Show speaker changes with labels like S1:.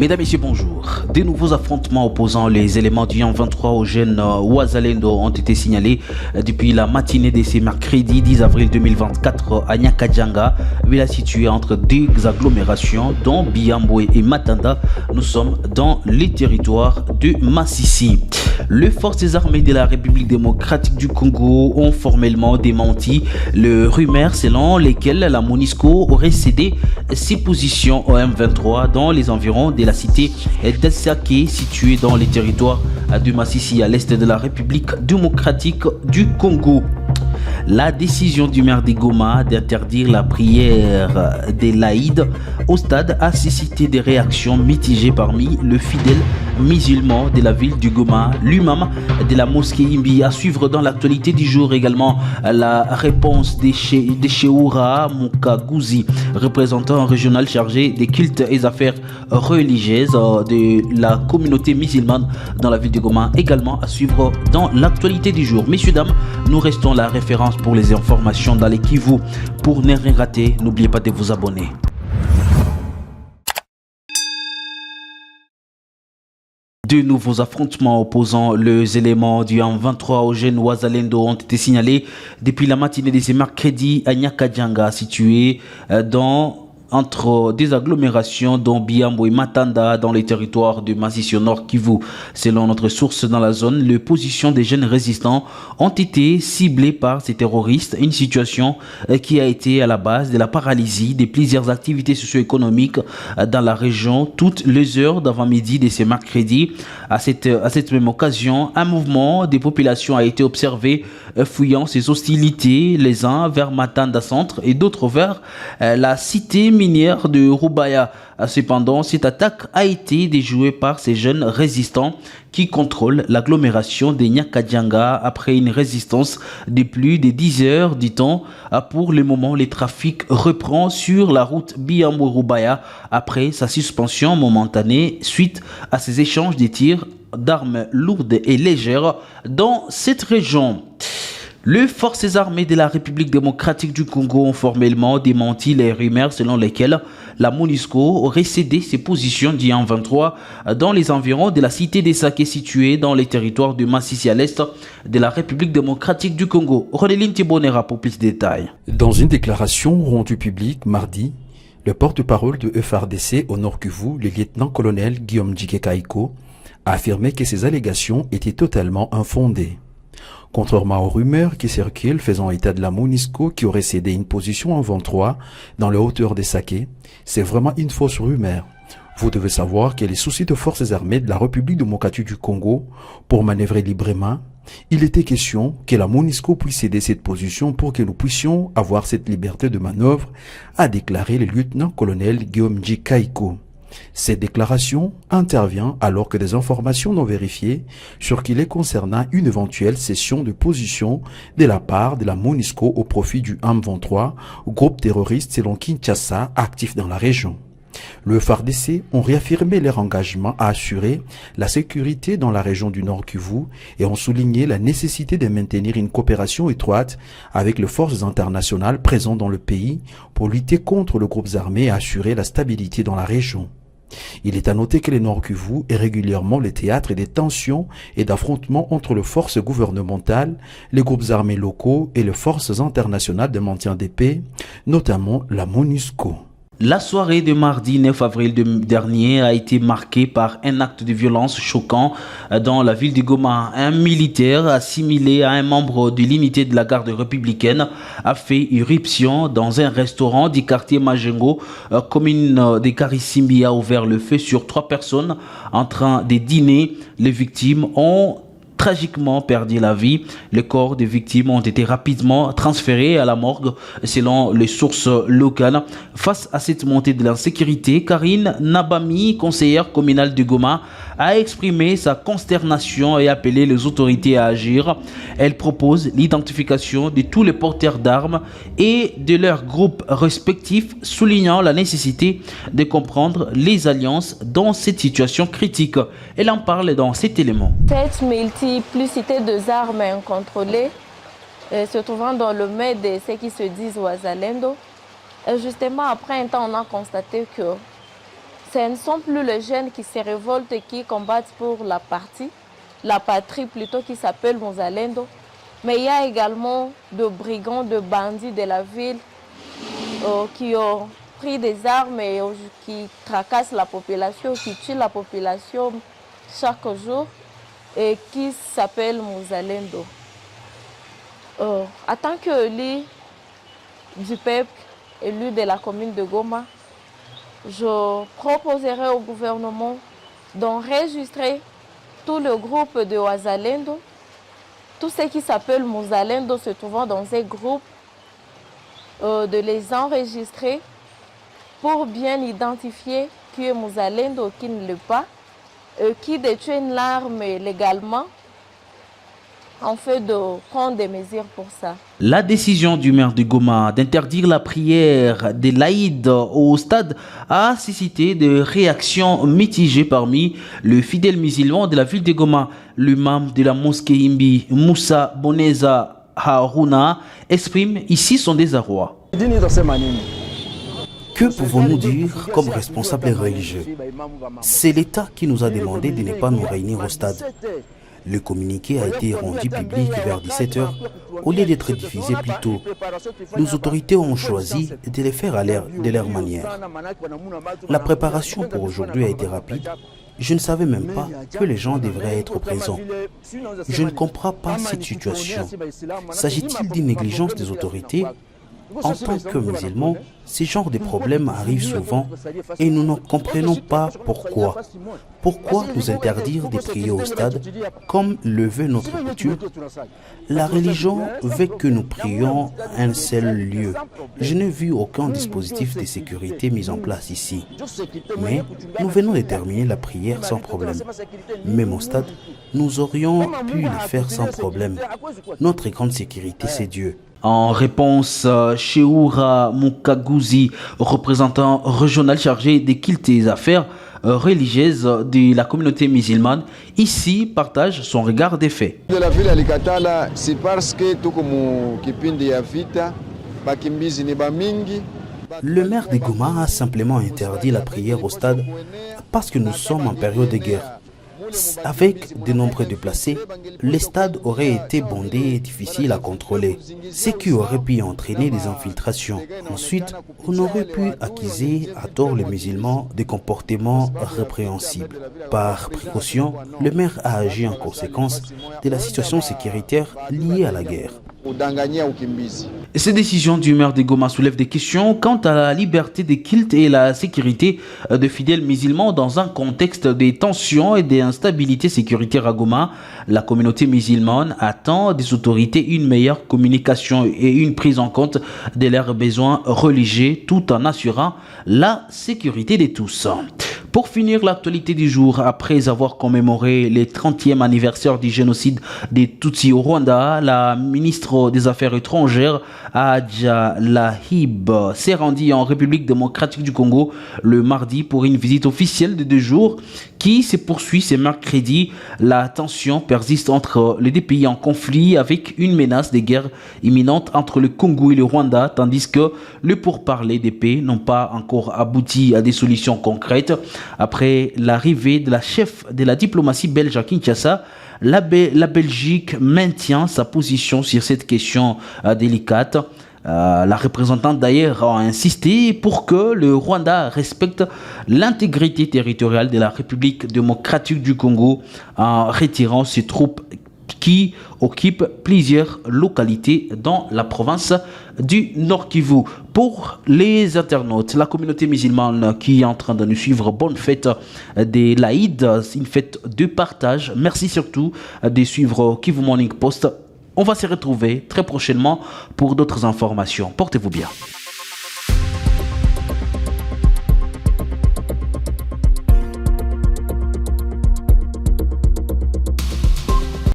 S1: Mesdames et messieurs, bonjour. Des nouveaux affrontements opposant les éléments du 23 au jeune Wazalendo ont été signalés depuis la matinée de ce mercredi 10 avril 2024 à Nyakadjanga, village située entre deux agglomérations dont Biambwe et Matanda. Nous sommes dans les territoires de Massissi. Les forces armées de la République démocratique du Congo ont formellement démenti le rumeur selon lesquelles la MONUSCO aurait cédé ses positions au M23 dans les environs de la cité d'Elsake située dans les territoires de Massissi à l'est de la République démocratique du Congo. La décision du maire de Goma d'interdire la prière des laïds au stade a suscité des réactions mitigées parmi le fidèle musulman de la ville du Goma, l'imam de la mosquée Imbi. À suivre dans l'actualité du jour également la réponse de Cheoura Mukaguzi, représentant régional chargé des cultes et affaires religieuses de la communauté musulmane dans la ville de Goma, également à suivre dans l'actualité du jour. Messieurs, dames, nous restons la référence pour les informations dans les Kivu. Pour ne rien rater, n'oubliez pas de vous abonner. De nouveaux affrontements opposant les éléments du 23 au jeune Wazalendo ont été signalés depuis la matinée de ce mercredi à Nyakadjanga, situé entre des agglomérations dont Biambwe et Matanda dans les territoires de Massissi au Nord Kivu. Selon notre source dans la zone, les positions des jeunes résistants ont été ciblées par ces terroristes, une situation qui a été à la base de la paralysie de plusieurs activités socio-économiques dans la région toutes les heures d'avant-midi de ce mercredi. À cette même occasion, un mouvement des populations a été observé fouillant ces hostilités, les uns vers Matanda Centre et d'autres vers la cité minière de Rubaya. Cependant, cette attaque a été déjouée par ces jeunes résistants qui contrôlent l'agglomération de Nyakadjanga après une résistance de plus de 10 heures du temps. Pour le moment, le trafic reprend sur la route Biambwe-Rubaya après sa suspension momentanée suite à ces échanges de tirs d'armes lourdes et légères dans cette région. Les forces armées de la République démocratique du Congo ont formellement démenti les rumeurs selon lesquelles la MONUSCO aurait cédé ses positions du 23 dans les environs de la cité d'Elsake située dans les territoires de Massissi à l'est de la République démocratique du Congo. Ronéline Thibonera pour plus de détails.
S2: Dans une déclaration rendue publique mardi, le porte-parole de FARDC au Nord Kivu, le lieutenant-colonel Guillaume Djike-Kaiko, a affirmé que ces allégations étaient totalement infondées. Contrairement aux rumeurs qui circulent faisant état de la MONUSCO qui aurait cédé une position en 23 dans les hauteurs d'Elsake, c'est vraiment une fausse rumeur. Vous devez savoir que les soucis de forces armées de la République démocratique du Congo pour manœuvrer librement, il était question que la MONUSCO puisse céder cette position pour que nous puissions avoir cette liberté de manœuvre, a déclaré le lieutenant-colonel Guillaume Djike-Kaiko. Cette déclaration intervient alors que des informations non vérifiées circulaient concernant une éventuelle cession de position de la part de la MONUSCO au profit du M23, groupe terroriste selon Kinshasa actif dans la région. Le FARDC ont réaffirmé leur engagement à assurer la sécurité dans la région du Nord Kivu et ont souligné la nécessité de maintenir une coopération étroite avec les forces internationales présentes dans le pays pour lutter contre les groupes armés et assurer la stabilité dans la région. Il est à noter que le Nord Kivu est régulièrement le théâtre des tensions et d'affrontements entre les forces gouvernementales, les groupes armés locaux et les forces internationales de maintien de paix, notamment la MONUSCO.
S1: La soirée de mardi 9 avril dernier a été marquée par un acte de violence choquant dans la ville de Goma. Un militaire assimilé à un membre de l'unité de la garde républicaine a fait irruption dans un restaurant du quartier Majengo, commune de Karisimbi, a ouvert le feu sur 3 personnes en train de dîner. Les victimes ont tragiquement perdu la vie. Les corps des victimes ont été rapidement transférés à la morgue selon les sources locales. Face à cette montée de l'insécurité, Karine Nabami, conseillère communale de Goma, a exprimé sa consternation et appelé les autorités à agir. Elle propose l'identification de tous les porteurs d'armes et de leurs groupes respectifs, soulignant la nécessité de comprendre les alliances dans cette situation critique. Elle en parle dans cet élément.
S3: Cette multiplicité d'armes incontrôlées se trouvant dans le milieu de ceux qui se disent Wazalendo, justement après un temps on a constaté que ce ne sont plus les jeunes qui se révoltent et qui combattent pour la patrie plutôt, qui s'appelle Muzalendo. Mais il y a également de brigands, de bandits de la ville qui ont pris des armes et qui tracassent la population, qui tuent la population chaque jour et qui s'appelle Muzalendo. En tant qu'élu du peuple, élu de la commune de Goma, je proposerai au gouvernement d'enregistrer tout le groupe de Wazalendo, tout ce qui s'appelle Muzalendo se trouvant dans un groupe, de les enregistrer pour bien identifier qui est Muzalendo, qui ne l'est pas, qui détient une arme légalement, en fait de prendre des mesures pour ça.
S1: La décision du maire de Goma d'interdire la prière des laïds au stade a suscité des réactions mitigées parmi les fidèles musulmans de la ville de Goma. L'imam de la mosquée Imbi, Moussa Boneza Haruna, exprime ici son désarroi.
S2: Que pouvons-nous dire comme responsables religieux? C'est l'État qui nous a demandé de ne pas nous réunir au stade. Le communiqué a été rendu public vers 17 h au lieu d'être diffusé plus tôt. Nos autorités ont choisi de le faire de leur manière. La préparation pour aujourd'hui a été rapide. Je ne savais même pas que les gens devraient être présents. Je ne comprends pas cette situation. S'agit-il d'une négligence des autorités? En tant que musulmans, ce genre de problèmes arrivent souvent et nous ne comprenons pas pourquoi. Pourquoi nous interdire de prier au stade comme le veut notre coutume? La religion veut que nous prions à un seul lieu. Je n'ai vu aucun dispositif de sécurité mis en place ici. Mais nous venons de terminer la prière sans problème. Même au stade, nous aurions pu le faire sans problème. Notre grande sécurité, c'est Dieu.
S1: En réponse, Cheoura Mukaguzi, représentant régional chargé des cultes et des affaires religieuses de la communauté musulmane, ici partage son regard des faits.
S4: De la ville Alikatala, c'est parce que tout comme kipindi ya vita, bakimbizi ni bamingi.
S2: Le maire de Goma a simplement interdit la prière au stade parce que nous sommes en période de guerre. Avec de nombreux déplacés, le stade aurait été bondé et difficile à contrôler, ce qui aurait pu entraîner des infiltrations. Ensuite, on aurait pu accuser à tort les musulmans de comportements répréhensibles. Par précaution, le maire a agi en conséquence de la situation sécuritaire liée à la guerre.
S1: Ces décisions du maire de Goma soulèvent des questions quant à la liberté des cultes et la sécurité de fidèles musulmans dans un contexte de tensions et d'instabilité sécuritaire à Goma. La communauté musulmane attend des autorités une meilleure communication et une prise en compte de leurs besoins religieux tout en assurant la sécurité de tous. Pour finir l'actualité du jour, après avoir commémoré le 30e anniversaire du génocide des Tutsis au Rwanda, la ministre des Affaires étrangères, Adja Lahib, s'est rendue en République démocratique du Congo le mardi pour une visite officielle de 2 jours qui se poursuit ce mercredi. La tension persiste entre les deux pays en conflit avec une menace de guerre imminente entre le Congo et le Rwanda, tandis que les pourparlers de paix n'ont pas encore abouti à des solutions concrètes. Après l'arrivée de la chef de la diplomatie belge à Kinshasa, la Belgique maintient sa position sur cette question délicate. La représentante d'ailleurs a insisté pour que le Rwanda respecte l'intégrité territoriale de la République démocratique du Congo en retirant ses troupes qui occupent plusieurs localités dans la province du Nord Kivu. Pour les internautes, la communauté musulmane qui est en train de nous suivre, bonne fête des Laïd, une fête de partage. Merci surtout de suivre Kivu Morning Post. On va se retrouver très prochainement pour d'autres informations. Portez-vous bien.